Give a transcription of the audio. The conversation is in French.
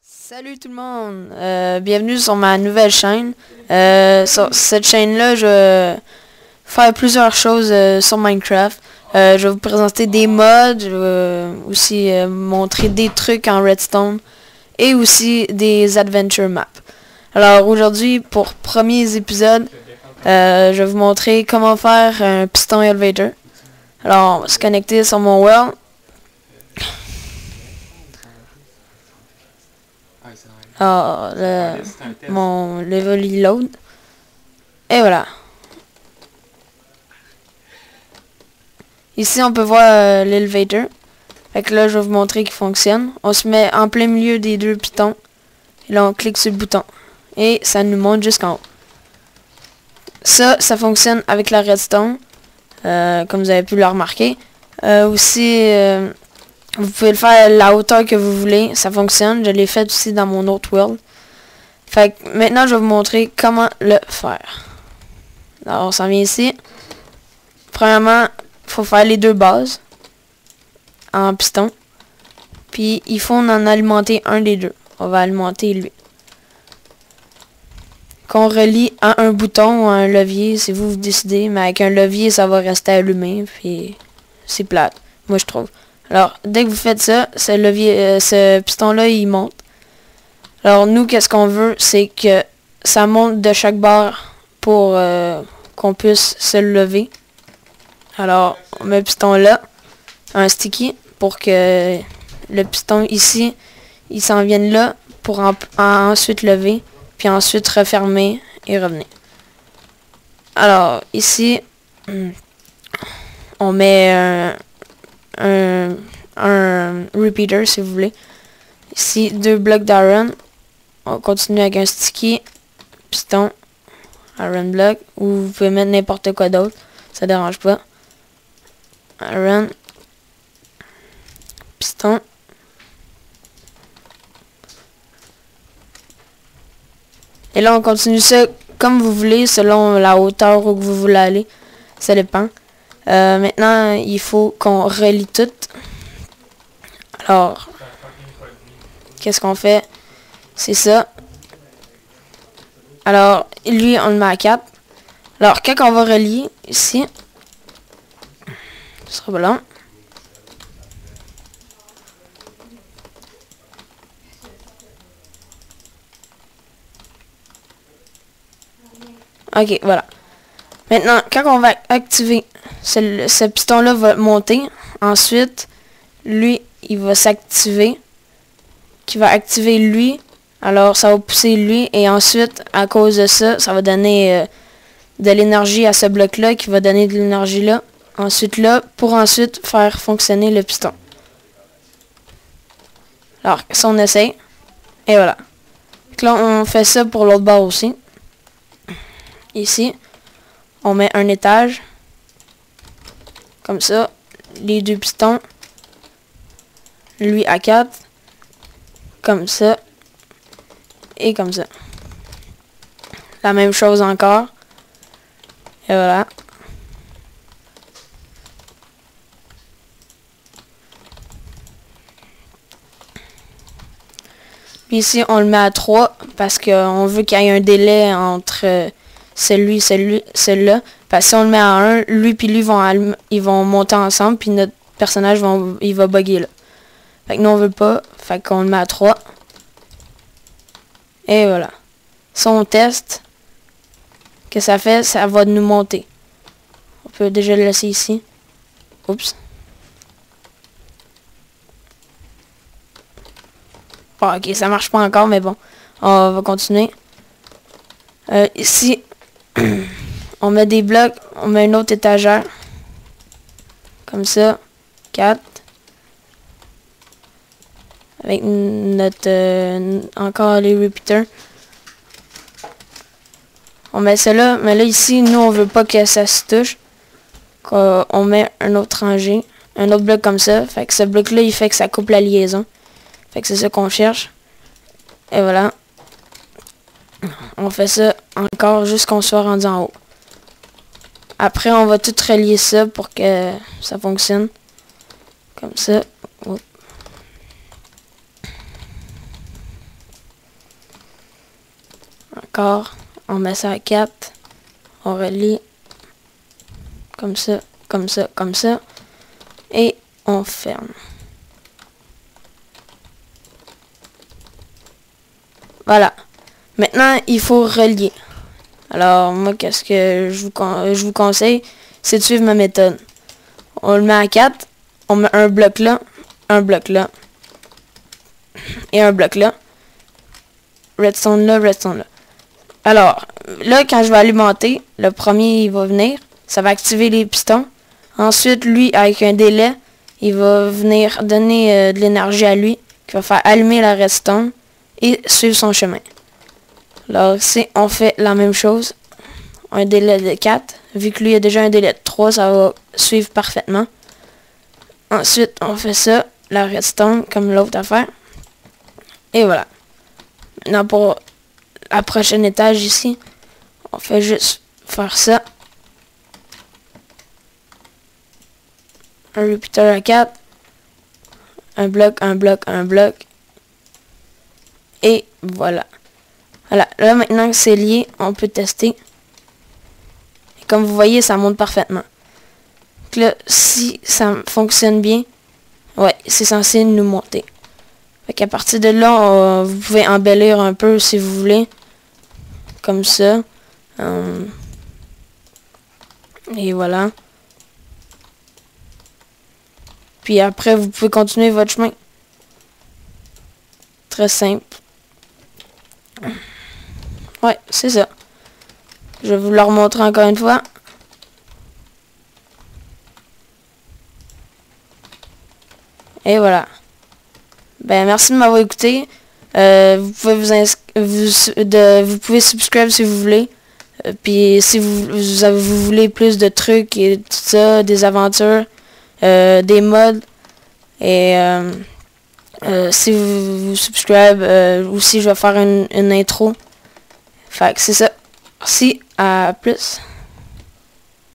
Salut tout le monde, bienvenue sur ma nouvelle chaîne. Sur cette chaîne-là, je vais faire plusieurs choses sur Minecraft. Je vais vous présenter des mods, je vais aussi montrer des trucs en redstone et aussi des adventure maps. Alors aujourd'hui, pour premier épisode, je vais vous montrer comment faire un piston elevator. Alors, on va se connecter sur mon world. Ah, mon level il load. Et voilà. Ici, on peut voir l'elevator. Fait que là, je vais vous montrer qu'il fonctionne. On se met en plein milieu des deux pitons. Et là, on clique sur le bouton. Et ça nous monte jusqu'en haut. Ça fonctionne avec la redstone. Comme vous avez pu le remarquer. Aussi, vous pouvez le faire à la hauteur que vous voulez. Ça fonctionne. Je l'ai fait aussi dans mon autre world. Fait que maintenant, je vais vous montrer comment le faire. Alors, on s'en vient ici. Premièrement, il faut faire les deux bases en piston. Puis, il faut en alimenter un des deux. On va alimenter lui. Qu'on relie à un bouton ou à un levier, si vous décidez. Mais avec un levier, ça va rester allumé. Puis, c'est plate. Moi, je trouve. Alors, dès que vous faites ça, ce levier, ce piston-là, il monte. Alors, nous, qu'est-ce qu'on veut, c'est que ça monte de chaque barre pour qu'on puisse se lever. Alors, on met le piston là, un sticky, pour que le piston ici, il s'en vienne là, pour ensuite lever, puis ensuite refermer et revenir. Alors, ici, on met un repeater, si vous voulez. Ici, 2 blocs d'iron. On continue avec un sticky, piston, iron block, ou vous pouvez mettre n'importe quoi d'autre, ça dérange pas. Iron, piston. Et là, on continue ça comme vous voulez, selon la hauteur où vous voulez aller. Ça dépend. Maintenant, il faut qu'on relie tout. Alors, qu'est-ce qu'on fait? C'est ça. Alors, lui, on le met à 4. Alors, quand on va relier, ici, ce sera pas long. Ok, voilà. Maintenant, quand on va activer, ce piston-là va monter. Ensuite, lui, il va s'activer. Qui va activer lui. Alors, ça va pousser lui. Et ensuite, à cause de ça, ça va donner de l'énergie à ce bloc-là. Qui va donner de l'énergie là. Ensuite là, pour ensuite faire fonctionner le piston. Alors, ça on essaye. Et voilà. Donc là, on fait ça pour l'autre barre aussi. Ici, on met un étage. Comme ça. Les deux pistons. Lui à 4. Comme ça. Et comme ça. La même chose encore. Et voilà. Puis ici, on le met à 3 parce qu'on veut qu'il y ait un délai entre celui-là. Parce que si on le met à 1, lui puis lui ils vont monter ensemble, puis notre personnage il va bugger là. Fait que nous, on veut pas. Fait qu'on le met à 3. Et voilà. Si on teste, que ça fait, ça va nous monter. On peut déjà le laisser ici. Oups. Bon, ok, ça marche pas encore, mais bon. On va continuer. Ici, on met des blocs. On met une autre étagère. Comme ça. 4. Avec notre... encore les repeaters. On met cela. Mais là, ici, nous, on veut pas que ça se touche. On met un autre rangée. Un autre bloc comme ça. Fait que ce bloc-là, il fait que ça coupe la liaison. Fait que c'est ça qu'on cherche. Et voilà. On fait ça encore jusqu'on soit rendu en haut. Après, on va tout relier ça pour que ça fonctionne. Comme ça. Oups. encore. On met ça à 4. On relie. Comme ça, comme ça, comme ça. Et on ferme. Voilà. Maintenant, il faut relier. Alors, moi, qu'est-ce que je vous conseille, c'est de suivre ma méthode. On le met à 4. On met un bloc là, et un bloc là. Redstone là, redstone là. Alors, là, quand je vais alimenter, le premier, il va venir. Ça va activer les pistons. Ensuite, lui, avec un délai, il va venir donner de l'énergie à lui, qui va faire allumer la redstone et suivre son chemin. Alors ici, on fait la même chose. Un délai de 4. Vu que lui a déjà un délai de 3, ça va suivre parfaitement. Ensuite, on fait ça, la redstone, comme l'autre affaire. Et voilà. Maintenant, pour la prochaine étage ici, on fait juste faire ça. Un repeater à 4. Un bloc, un bloc, un bloc. Et voilà. Voilà. Là, maintenant que c'est lié, on peut tester. Et comme vous voyez, ça monte parfaitement. Donc là, si ça fonctionne bien, ouais, c'est censé nous monter. Fait qu'à partir de là, vous pouvez embellir un peu si vous voulez. Comme ça. Et voilà. Puis après, vous pouvez continuer votre chemin. Très simple. Ouais, c'est ça. Je vais vous le remontrer encore une fois. Et voilà. Ben, merci de m'avoir écouté. Vous pouvez vous pouvez subscribe si vous voulez. Puis si vous voulez plus de trucs et tout ça, des aventures, des mods. Et si vous subscribe, aussi je vais faire une intro. Fait que c'est ça. Merci, à plus.